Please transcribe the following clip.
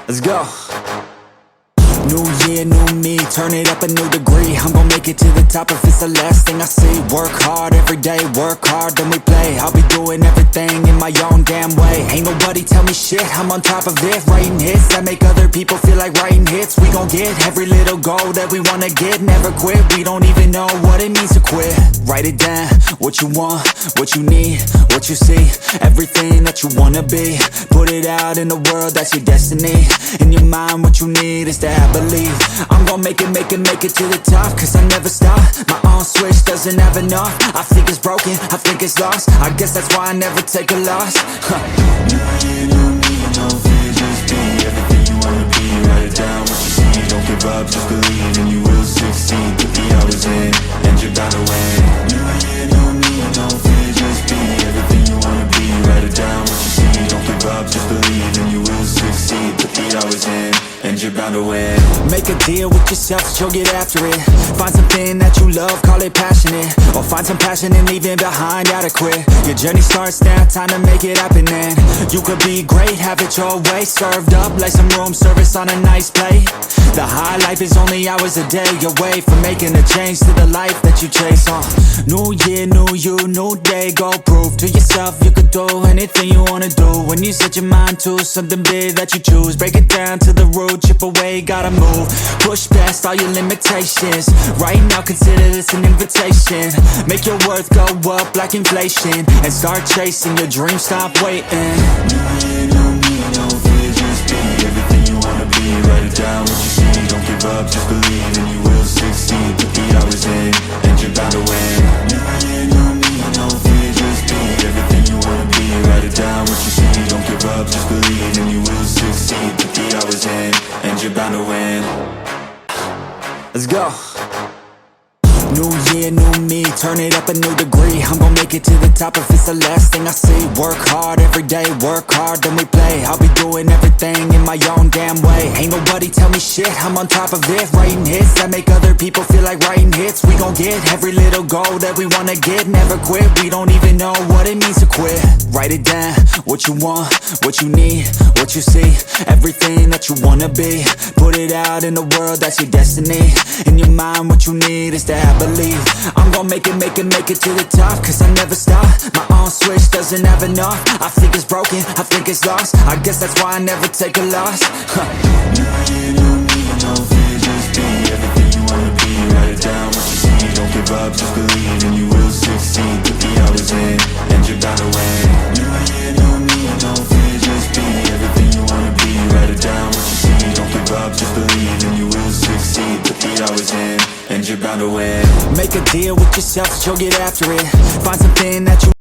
Let's go. New year, new me, turn it up a new degree. I'm gon' make it to the top if it's the last thing I see. Work hard every day, work hard, then we play. I'll be doing everything in my own damn way. Ain't nobody tell me shit, I'm on top of it. Writing hits that make other people feel like writing hits. We gon' get every little goal that we wanna get. Never quit, we don't even know what it means to quit. Write it down, what you want, what you need, what you see. Everything that you wanna be. Put it out in the world, that's your destiny. In your mind, what you need is to have believe. I'm gon' make it to the top, cause I never stop. My own switch doesn't have enough. I think it's broken, I think it's lost. I guess that's why I never take a loss. New year, new me, no fear, just be everything you wanna be. Write it down, what you see, don't give up, just believe and you will succeed. Put the hours in, and you're bound to win. New year, new me, no fear, just be everything you wanna be. Write it down, what you see, don't give up, just believe and you will succeed. Put the hours in, and you're bound to win. Make a deal with yourself that you'll get after it. Find something that you love, call it passionate. Or find some passion in leaving behind adequate. Your journey starts now, time to make it happen then. You could be great, have it your way. Served up like some room service on a nice plate. The high life is only hours a day away from making a change to the life that you chase. New year, new you, new day. Go prove to yourself you could do anything you wanna do. When you set your mind to something big that you choose, break it down to the root, chip away, gotta move. Push past all your limitations. Right now consider this an invitation. Make your worth go up like inflation, and start chasing your dreams, stop waiting. New year, new me, no fear, just be everything you wanna be. Write it down, what you see, don't give up, just believe and you will succeed. Put the hours in, and you're bound to win. New year, new me, no fear, just be everything you wanna be. Write it down, what you see, don't give up, just believe and you will succeed. Put the hours in, and you're bound to win. Let's go. New year, new me, turn it up a new degree. I'm gon' make it to the top if it's the last thing I see. Work hard every day, work hard, then we play. I'll be doing everything in my own damn way. Ain't nobody tell me shit, I'm on top of it. Writing hits that make other people feel like writing hits. We gon' get every little goal that we wanna get. Never quit, we don't even know what it means to quit. Write it down, what you want, what you need, what you see. Everything that you wanna be. Put it out in the world, that's your destiny. In your mind, what you need is to have believe. I'm gon' make it to the top, cause I never stop. My own switch doesn't have enough. I think it's broken, I think it's lost. I guess that's why I never take a loss. New year, new me, no fear, just be everything you wanna be. Write it down, what you see, don't give up, just believe and you will succeed. Put the hours in, and you're bound to win. New year, new me, no fear, just be everything you wanna be. Write it down, what you see, don't give up, just believe and you will succeed. Put the hours in, and you're bound to win. Make a deal with yourself that you'll get after it. Find something that you